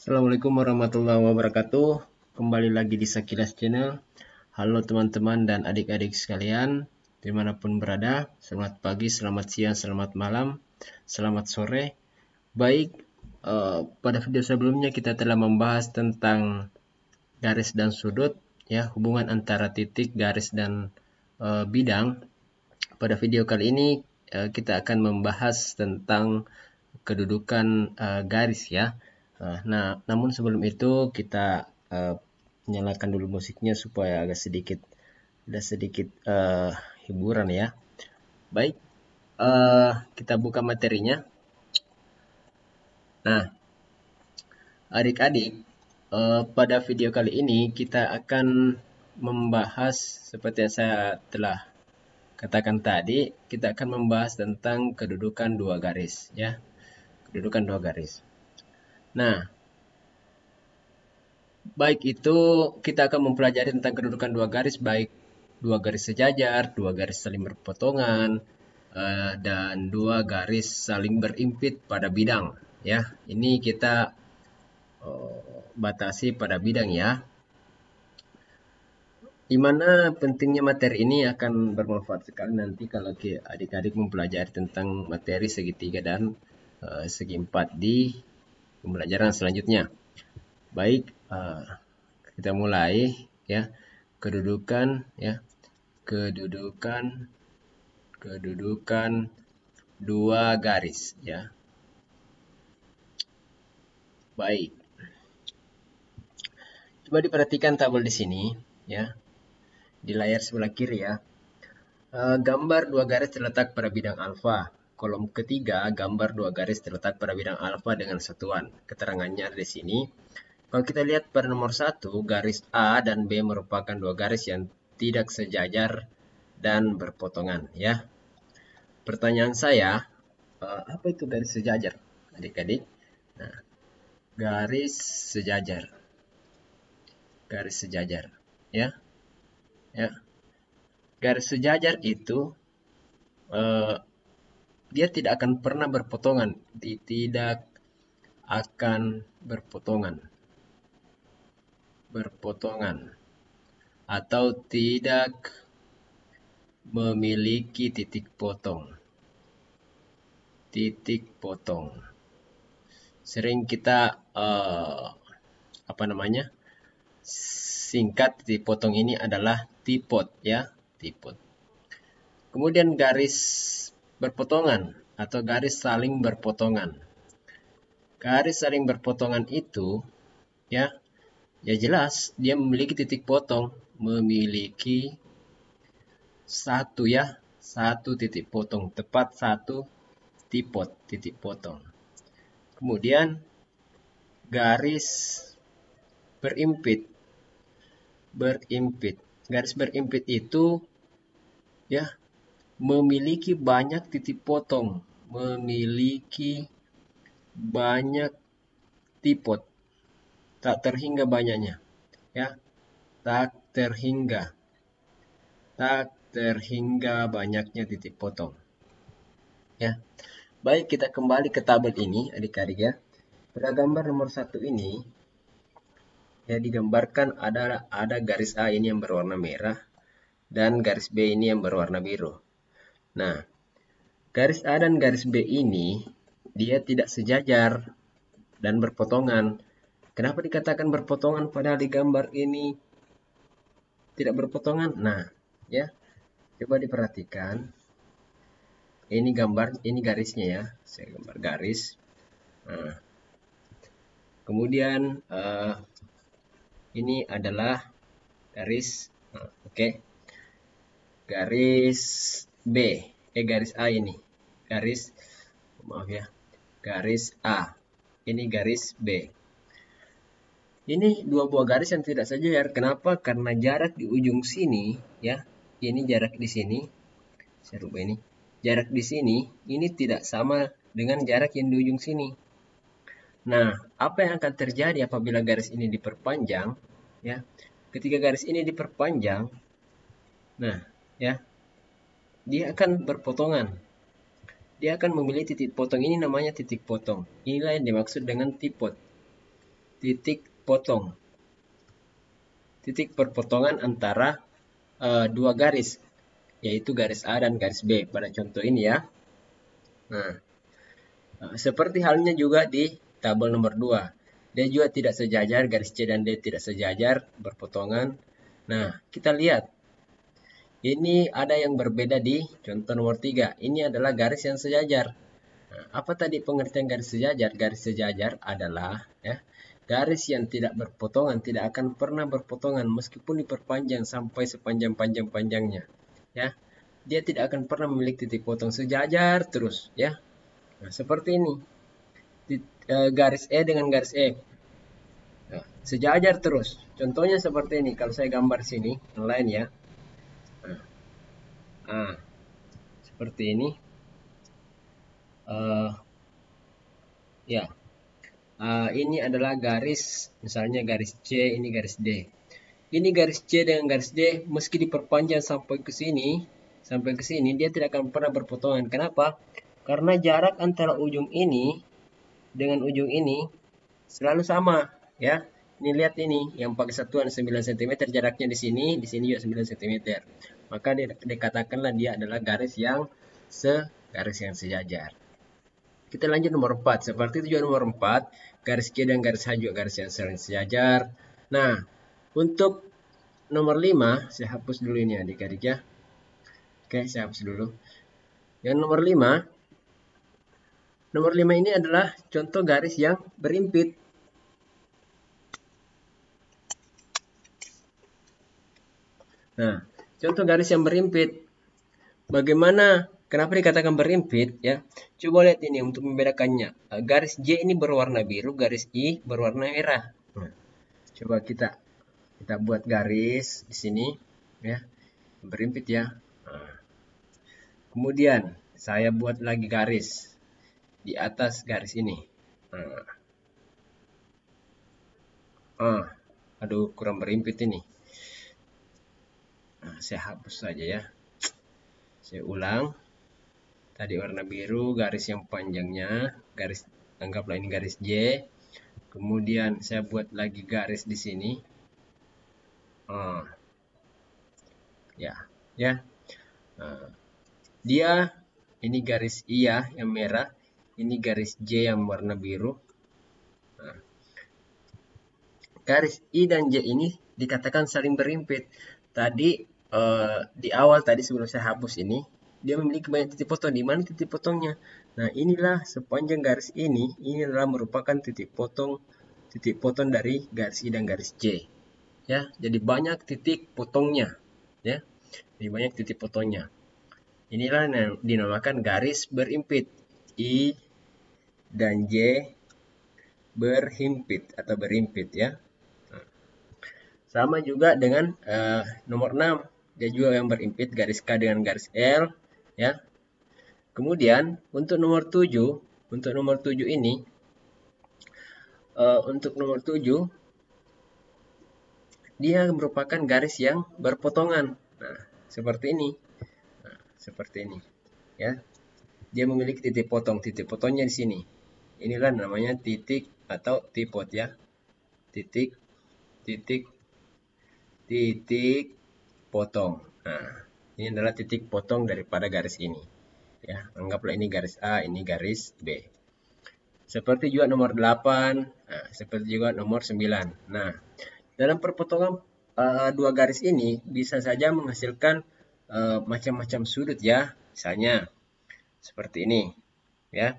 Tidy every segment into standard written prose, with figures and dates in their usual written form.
Assalamualaikum warahmatullahi wabarakatuh. Kembali lagi di Sakilas Channel. Halo teman-teman dan adik-adik sekalian, dimanapun berada. Selamat pagi, selamat siang, selamat malam, selamat sore. Baik, pada video sebelumnya kita telah membahas tentang garis dan sudut, ya, hubungan antara titik, garis dan bidang. Pada video kali ini kita akan membahas tentang kedudukan garis, ya. Nah, namun sebelum itu kita nyalakan dulu musiknya supaya agak sedikit hiburan, ya. Baik, kita buka materinya. Nah, adik-adik, pada video kali ini kita akan membahas seperti yang saya telah katakan tadi, kita akan membahas tentang kedudukan dua garis, ya. Kedudukan dua garis. Nah, baik itu kita akan mempelajari tentang kedudukan dua garis, baik dua garis sejajar, dua garis saling berpotongan, dan dua garis saling berimpit pada bidang. Ya, ini kita batasi pada bidang, ya. Di mana pentingnya materi ini akan bermanfaat sekali nanti kalau adik-adik mempelajari tentang materi segitiga dan segi empat di pembelajaran selanjutnya. Baik, kita mulai, ya. Kedudukan, ya. Kedudukan dua garis, ya. Baik. Coba diperhatikan tabel di sini, ya. Di layar sebelah kiri, ya. Gambar dua garis terletak pada bidang alfa. Kolom ketiga, gambar dua garis terletak pada bidang alfa dengan satuan. Keterangannya ada di sini. Kalau kita lihat pada nomor 1, garis A dan B merupakan dua garis yang tidak sejajar dan berpotongan, ya. Pertanyaan saya, apa itu garis sejajar, adik-adik? Nah, garis sejajar, ya, ya. Garis sejajar itu dia tidak akan pernah berpotongan, tidak akan berpotongan, atau tidak memiliki titik potong. Sering kita singkat titik potong ini adalah tipot, ya, tipot. Kemudian garis berpotongan atau garis saling berpotongan. Garis saling berpotongan itu, ya jelas dia memiliki titik potong, memiliki satu titik potong, tepat satu titik potong. Kemudian garis berimpit. Garis berimpit itu, ya, memiliki banyak titik potong, memiliki banyak tipot, tak terhingga banyaknya, ya, tak terhingga banyaknya titik potong, ya. Baik, kita kembali ke tabel ini, adik-adik, ya. Pada gambar nomor 1 ini, ya, digambarkan ada garis A ini yang berwarna merah dan garis B ini yang berwarna biru. Nah, garis A dan garis B ini dia tidak sejajar dan berpotongan. Kenapa dikatakan berpotongan padahal di gambar ini tidak berpotongan? Nah, ya, coba diperhatikan. Ini garisnya, ya. Saya gambar garis. Nah, kemudian ini adalah garis, oke. Garis B, garis A ini. Garis A. Ini garis B. Ini dua buah garis yang tidak sejajar. Kenapa? Karena jarak di ujung sini, ya. Ini jarak di sini. Saya rubah ini. Jarak di sini ini tidak sama dengan jarak yang di ujung sini. Nah, apa yang akan terjadi apabila garis ini diperpanjang, ya? Ketika garis ini diperpanjang, nah, ya, dia akan berpotongan. Dia akan memilih titik potong, ini namanya titik potong. Inilah yang dimaksud dengan tipot. titik potong. Titik perpotongan antara dua garis, yaitu garis A dan garis B pada contoh ini ya. Nah, seperti halnya juga di tabel nomor 2. Dia juga tidak sejajar, garis C dan D tidak sejajar, berpotongan. Nah, kita lihat. Ini ada yang berbeda di contoh nomor 3. Ini adalah garis yang sejajar. Nah, apa tadi pengertian garis sejajar? Garis sejajar adalah garis yang tidak berpotongan, tidak akan pernah berpotongan meskipun diperpanjang sampai sepanjang-panjang-panjangnya. Ya, dia tidak akan pernah memiliki titik potong, sejajar terus ya. Nah, seperti ini. Garis E dengan garis E. Nah, sejajar terus. Contohnya seperti ini. Kalau saya gambar sini, yang lain ya. Nah, seperti ini. Ya, ini adalah garis, misalnya garis C, ini garis D. Ini garis C dengan garis D, meski diperpanjang sampai ke sini, dia tidak akan pernah berpotongan. Kenapa? Karena jarak antara ujung ini dengan ujung ini selalu sama, ya. Ini lihat ini, yang pakai satuan 9 cm jaraknya di sini juga 9 cm. Maka dikatakanlah dia adalah garis yang sejajar. Kita lanjut nomor 4. Seperti itu juga nomor 4, garis Q dan garis H juga garis yang saling sejajar. Nah, untuk nomor 5, saya hapus dulu ini adik-adik ya. Oke, saya hapus dulu. Yang nomor 5, ini adalah contoh garis yang berimpit. Nah, contoh garis yang berimpit. Bagaimana? Kenapa dikatakan berimpit ya? Coba lihat ini untuk membedakannya. Garis J ini berwarna biru, garis I berwarna merah. Nah, coba kita buat garis di sini ya, berimpit ya. Nah, kemudian saya buat lagi garis di atas garis ini. Aduh, kurang berimpit ini. Nah, saya hapus saja ya. Saya ulang. Tadi warna biru, garis yang panjangnya, garis, anggaplah ini garis J. Kemudian saya buat lagi garis di sini. Ya. Dia ini garis I ya, yang merah. Ini garis J yang warna biru. Garis I dan J ini dikatakan saling berimpit. Tadi di awal tadi sebelum saya hapus ini, dia memiliki banyak titik potong. Di mana titik potongnya? Nah, inilah sepanjang garis ini adalah merupakan titik potong dari garis I dan garis J. Ya, jadi banyak titik potongnya, ya. Jadi banyak titik potongnya. Inilah yang dinamakan garis berimpit. I dan J berhimpit atau berimpit ya. Sama juga dengan nomor 6. Dia juga yang berimpit, garis K dengan garis L ya. Kemudian untuk nomor 7, ini untuk nomor 7 dia merupakan garis yang berpotongan. Nah, seperti ini. Ya. Dia memiliki titik potong. Titik potongnya di sini. Inilah namanya titik atau tipot ya. Titik potong. Nah, ini adalah titik potong daripada garis ini. Ya, anggaplah ini garis A, ini garis B. Seperti juga nomor 8, seperti juga nomor 9. Nah, dalam perpotongan dua garis ini bisa saja menghasilkan macam-macam sudut ya. Misalnya seperti ini ya.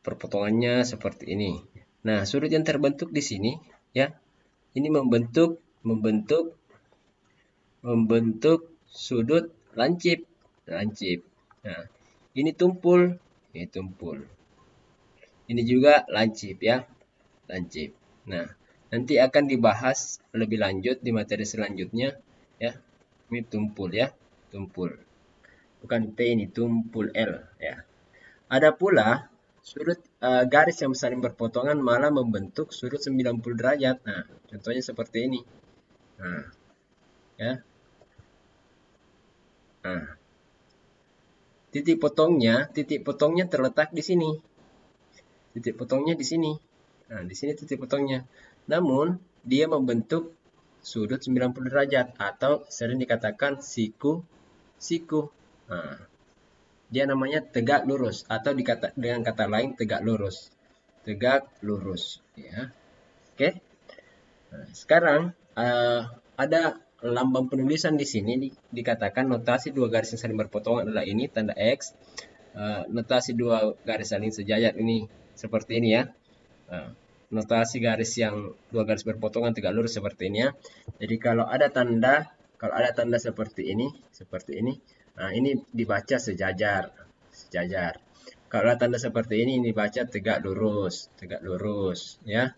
Perpotongannya seperti ini. Nah, sudut yang terbentuk di sini ya. Ini membentuk sudut lancip. Nah, ini tumpul. Ini juga lancip ya. Nah, nanti akan dibahas lebih lanjut di materi selanjutnya ya. Ini tumpul ya, bukan T, ini tumpul L ya. Ada pula sudut garis yang saling berpotongan malah membentuk sudut 90 derajat. Nah, contohnya seperti ini. Nah, ya. Nah, titik potongnya terletak di sini. Nah, di sini titik potongnya. Namun, dia membentuk sudut 90 derajat atau sering dikatakan siku. Nah, dia namanya tegak lurus atau dengan kata lain tegak lurus. Tegak lurus, ya. Oke. Nah, sekarang ada lambang penulisan di sini dikatakan notasi dua garis yang saling berpotongan adalah ini tanda X. Notasi dua garis saling sejajar ini seperti ini ya. Notasi garis yang dua garis berpotongan tegak lurus seperti ini ya. Jadi kalau ada tanda seperti ini, nah ini dibaca sejajar. Kalau ada tanda seperti ini dibaca tegak lurus ya.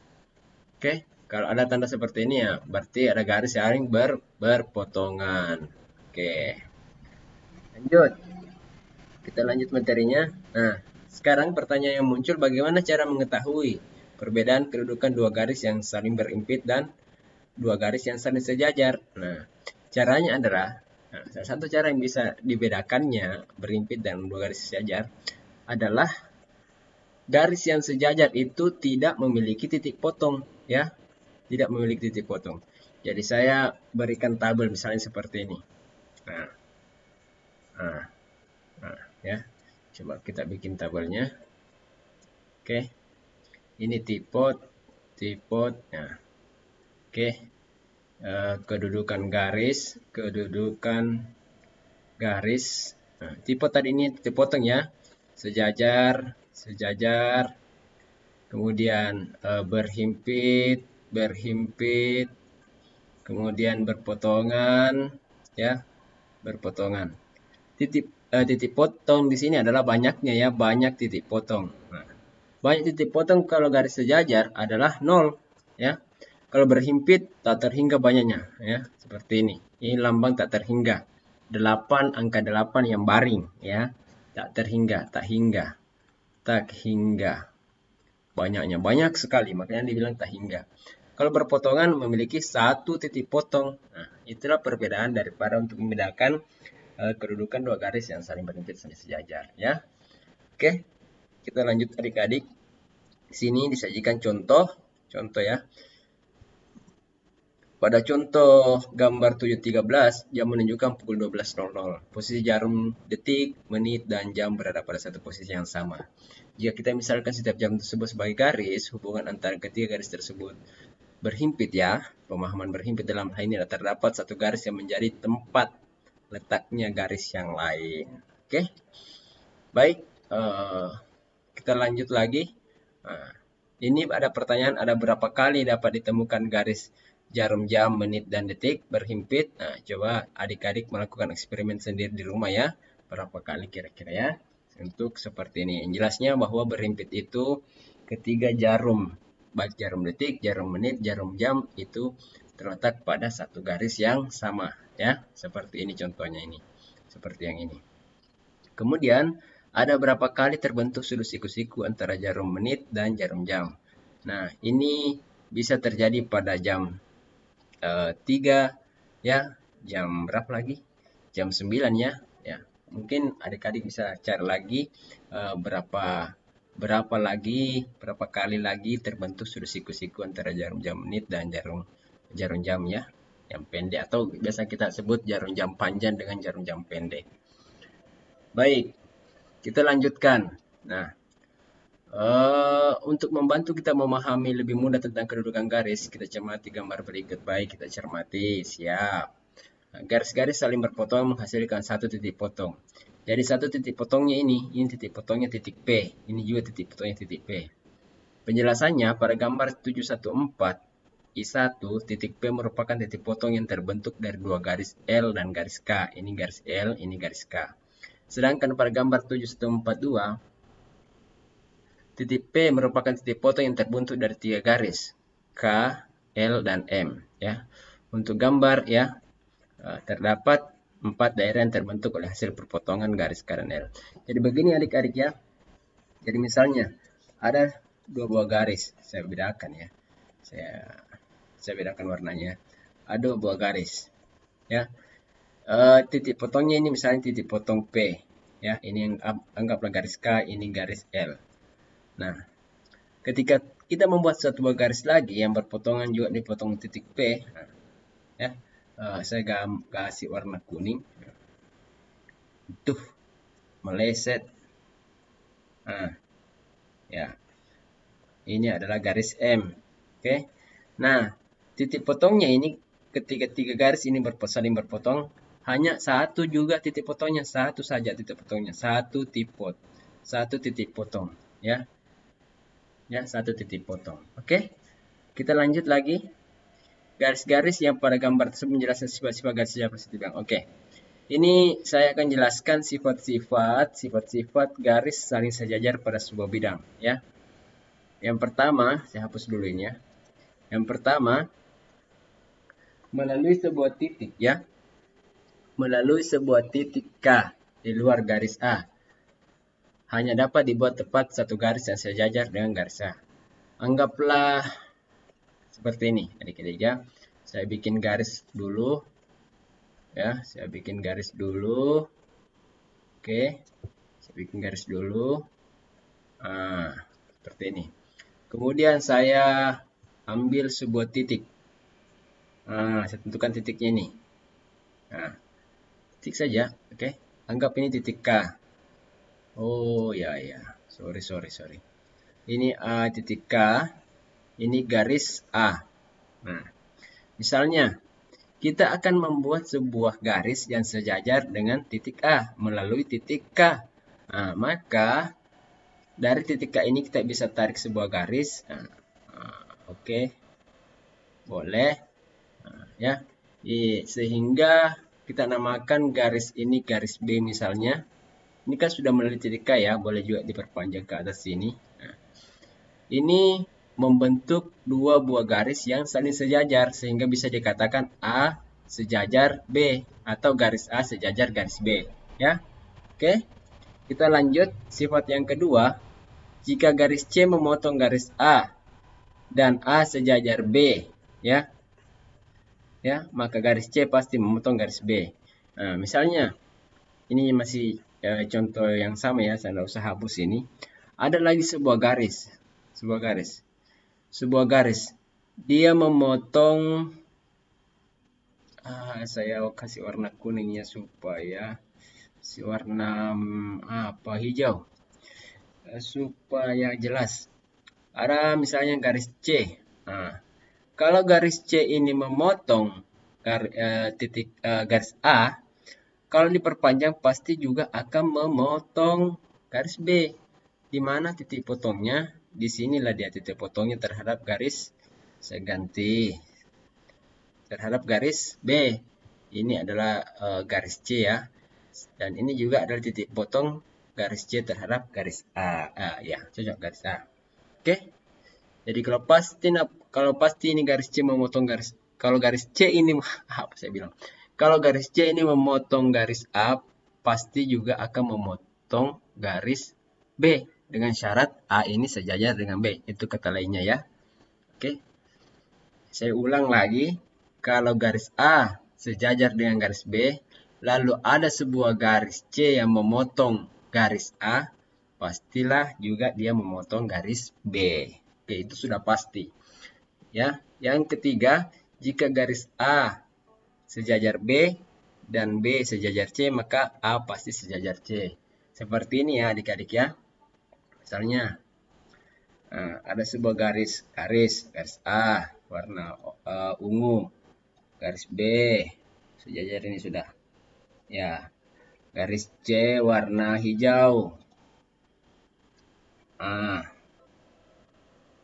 Oke, kalau ada tanda seperti ini ya berarti ada garis saling berpotongan. Oke. Lanjut. Kita lanjut materinya. Nah, sekarang pertanyaan yang muncul bagaimana cara mengetahui perbedaan kedudukan dua garis yang saling berimpit dan dua garis yang saling sejajar. Nah, caranya adalah salah satu cara yang bisa dibedakannya berimpit dan dua garis sejajar adalah garis yang sejajar itu tidak memiliki titik potong, ya. Tidak memiliki titik potong. Jadi saya berikan tabel misalnya seperti ini. Nah, ya. Coba kita bikin tabelnya. Oke. Ini tipot. Nah. Oke. Kedudukan garis. Nah, tipot tadi ini titik potong ya. Sejajar. Kemudian berhimpit, kemudian berpotongan, ya, berpotongan. Titik potong di sini adalah banyaknya ya, banyak titik potong. Nah, banyak titik potong kalau garis sejajar adalah 0 ya. Kalau berhimpit tak terhingga banyaknya ya, seperti ini. Ini lambang tak terhingga. 8 angka 8 yang baring ya. Tak terhingga, tak hingga. Banyaknya banyak sekali, makanya dibilang tak hingga. Kalau berpotongan memiliki satu titik potong. Nah, itulah perbedaan daripada untuk membedakan kedudukan dua garis yang saling berimpit saling sejajar ya. Oke, kita lanjut adik-adik. Di sini disajikan contoh ya. Pada contoh gambar 7.13, jam menunjukkan pukul 12.00. Posisi jarum detik, menit, dan jam berada pada satu posisi yang sama. Jika kita misalkan setiap jam tersebut sebagai garis, hubungan antara ketiga garis tersebut berhimpit ya. Pemahaman berhimpit dalam hal ini terdapat satu garis yang menjadi tempat letaknya garis yang lain. Oke, baik. Kita lanjut lagi. Nah, ini ada pertanyaan, ada berapa kali dapat ditemukan garis jarum jam, menit, dan detik berhimpit? Nah, coba adik-adik melakukan eksperimen sendiri di rumah ya. Berapa kali kira-kira ya? Untuk seperti ini. Yang jelasnya bahwa berhimpit itu ketiga jarum, baik jarum detik, jarum menit, jarum jam itu terletak pada satu garis yang sama ya. Seperti ini contohnya ini. Seperti yang ini. Kemudian ada berapa kali terbentuk sudut siku-siku antara jarum menit dan jarum jam. Nah, ini bisa terjadi pada jam 3 ya, jam berapa lagi? Jam 9 ya. Ya. Mungkin adik-adik bisa cari lagi berapa kali lagi terbentuk sudut siku-siku antara jarum jam menit dan jarum jam ya, yang pendek atau biasa kita sebut jarum jam panjang dengan jarum jam pendek. Baik, kita lanjutkan. Nah, untuk membantu kita memahami lebih mudah tentang kedudukan garis, kita cermati gambar berikut. Baik, kita cermati. Siap. Garis-garis saling berpotong menghasilkan satu titik potong. Jadi satu titik potongnya ini titik potongnya titik P. Ini juga titik potongnya titik P. Penjelasannya pada gambar 714 I1, titik P merupakan titik potong yang terbentuk dari dua garis L dan garis K. Ini garis L, ini garis K. Sedangkan pada gambar 7142, titik P merupakan titik potong yang terbentuk dari tiga garis K, L, dan M. Ya. Untuk gambar ya, terdapat 4 daerah yang terbentuk oleh hasil perpotongan garis K dan L. Jadi begini adik-adik ya. Jadi misalnya ada dua buah garis, saya bedakan ya. Saya bedakan warnanya. Ada dua buah garis. Ya. Titik potongnya ini misalnya titik potong P. Ya, ini yang anggaplah garis K, ini garis L. Nah, ketika kita membuat satu buah garis lagi yang berpotongan juga dipotong titik P. Nah, ya, saya kasih warna kuning. Tuh, meleset. Nah, ya, ini adalah garis M. Oke. Nah, titik potongnya ini ketika tiga garis ini saling berpotong, hanya satu juga titik potongnya, satu saja titik potongnya, satu titik potong, ya. Ya, satu titik potong. Oke. Kita lanjut lagi. Garis-garis yang pada gambar tersebut menjelaskan sifat-sifat garis sejajar positif yang oke. Ini saya akan jelaskan sifat-sifat garis saling sejajar pada sebuah bidang, ya. Yang pertama, saya hapus dulu ini ya. Yang pertama, melalui sebuah titik, ya. Melalui sebuah titik K di luar garis A. Hanya dapat dibuat tepat satu garis yang sejajar dengan garis A. Anggaplah seperti ini, adik-adik ya. Saya bikin garis dulu. Ya, saya bikin garis dulu. Oke. Saya bikin garis dulu. Nah, seperti ini. Kemudian saya ambil sebuah titik. Nah, saya tentukan titiknya ini. Nah, titik saja, oke. Anggap ini titik K. Oh, ya. Sorry. Ini A titik K. Ini garis A. Nah, misalnya, kita akan membuat sebuah garis yang sejajar dengan titik A melalui titik K. Nah, maka dari titik K ini kita bisa tarik sebuah garis. Oke. Boleh. Ya. Sehingga kita namakan garis ini garis B misalnya. Ini kan sudah melalui titik K ya. Boleh juga diperpanjang ke atas sini. Nah, ini membentuk dua buah garis yang saling sejajar sehingga bisa dikatakan A sejajar B atau garis A sejajar garis B, ya. Oke. Kita lanjut sifat yang kedua. Jika garis C memotong garis A dan A sejajar B, ya. Ya, maka garis C pasti memotong garis B. Nah, misalnya ini masih contoh yang sama ya, saya tidak usah hapus ini. Ada lagi sebuah garis. Sebuah garis, dia memotong, saya kasih warna kuningnya supaya si warna hijau, supaya jelas. Ada misalnya garis C. Nah, kalau garis C ini memotong garis A, kalau diperpanjang pasti juga akan memotong garis B. Di mana titik potongnya? Di sinilah dia titik potongnya terhadap garis. Saya ganti terhadap garis B. Ini adalah garis C ya. Dan ini juga adalah titik potong garis C terhadap garis A. Ya, cocok garis A. Oke. Jadi kalau pasti ini garis C memotong garis, kalau garis C ini apa saya bilang? Kalau garis C ini memotong garis A, pasti juga akan memotong garis B dengan syarat A ini sejajar dengan B. Itu kata lainnya ya. Oke. Saya ulang lagi. Kalau garis A sejajar dengan garis B, lalu ada sebuah garis C yang memotong garis A, pastilah juga dia memotong garis B. Oke, itu sudah pasti. Ya. Yang ketiga, jika garis A sejajar B dan B sejajar C, maka A pasti sejajar C. Seperti ini ya adik-adik ya. Misalnya ada sebuah garis A warna ungu, garis B sejajar ini sudah. Ya. Garis C warna hijau.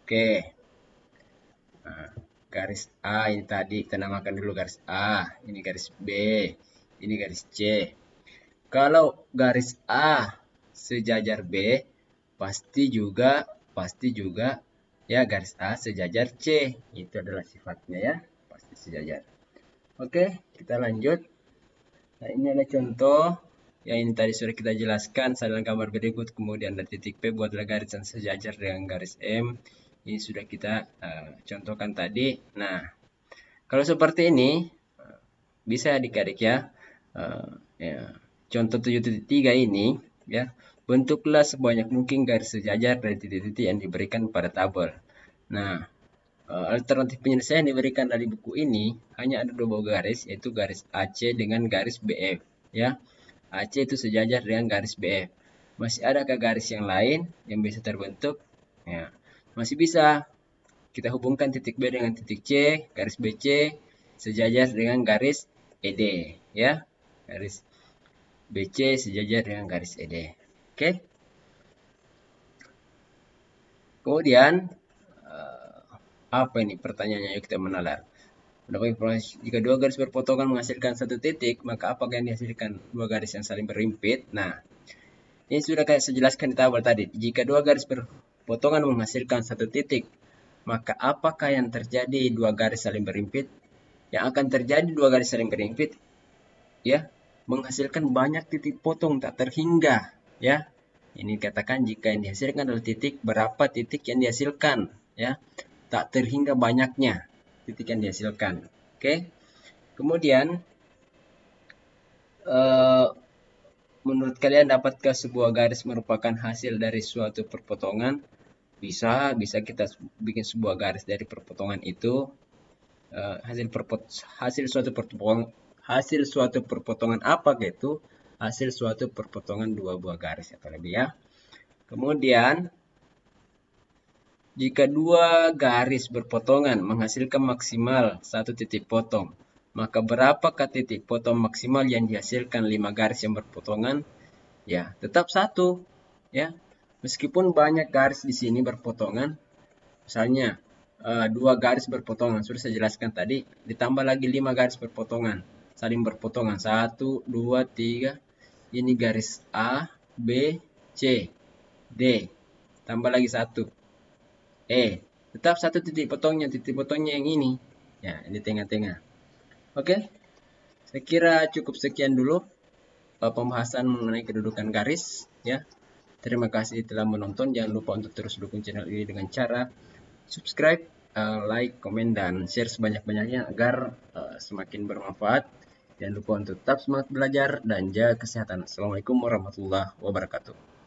Oke. Garis A ini tadi kita namakan dulu garis A, ini garis B, ini garis C. Kalau garis A sejajar B, pasti juga ya garis A sejajar C. Itu adalah sifatnya ya, pasti sejajar. Oke, kita lanjut. Nah, ini adalah contoh yang ini tadi sudah kita jelaskan. Dalam gambar berikut, kemudian dari titik P buatlah garis yang sejajar dengan garis M. Ini sudah kita contohkan tadi. Nah, kalau seperti ini bisa adik-adik ya. Contoh 7.3 ini ya, bentuklah sebanyak mungkin garis sejajar dari titik-titik yang diberikan pada tabel. Nah, alternatif penyelesaian diberikan dari buku ini hanya ada 2 buah garis, yaitu garis AC dengan garis BF. Ya, AC itu sejajar dengan garis BF. Masih adakah garis yang lain yang bisa terbentuk? Ya, masih bisa. Kita hubungkan titik B dengan titik C, garis BC sejajar dengan garis ED. Ya, garis BC sejajar dengan garis ED. Oke. Kemudian, apa ini pertanyaannya? Yuk kita menalar. Mendapat informasi, jika dua garis berpotongan menghasilkan satu titik, maka apakah yang dihasilkan dua garis yang saling berhimpit? Nah, ini sudah saya jelaskan di tabel tadi. Jika dua garis berpotongan menghasilkan satu titik, maka apakah yang terjadi dua garis saling berhimpit? Yang akan terjadi dua garis saling berhimpit, ya, menghasilkan banyak titik potong tak terhingga, ya. Ini katakan jika yang dihasilkan adalah titik, berapa titik yang dihasilkan, ya, tak terhingga banyaknya titik yang dihasilkan. Oke. Kemudian menurut kalian dapatkah sebuah garis merupakan hasil dari suatu perpotongan? Bisa kita bikin sebuah garis dari perpotongan itu. Hasil suatu perpotongan apa gitu? Hasil suatu perpotongan dua buah garis atau lebih, ya. Kemudian jika dua garis berpotongan menghasilkan maksimal satu titik potong, maka berapakah titik potong maksimal yang dihasilkan 5 garis yang berpotongan? Ya, tetap satu, ya. Meskipun banyak garis di sini berpotongan, misalnya 2 garis berpotongan, sudah saya jelaskan tadi, ditambah lagi 5 garis berpotongan, saling berpotongan, 1, 2, 3, ini garis A, B, C, D, tambah lagi 1, tetap satu titik potongnya yang ini, ya, di tengah-tengah. Oke, saya kira cukup sekian dulu pembahasan mengenai kedudukan garis, ya. Terima kasih telah menonton. Jangan lupa untuk terus dukung channel ini dengan cara subscribe, like, komen, dan share sebanyak-banyaknya agar semakin bermanfaat. Jangan lupa untuk tetap semangat belajar dan jaga kesehatan. Assalamualaikum warahmatullahi wabarakatuh.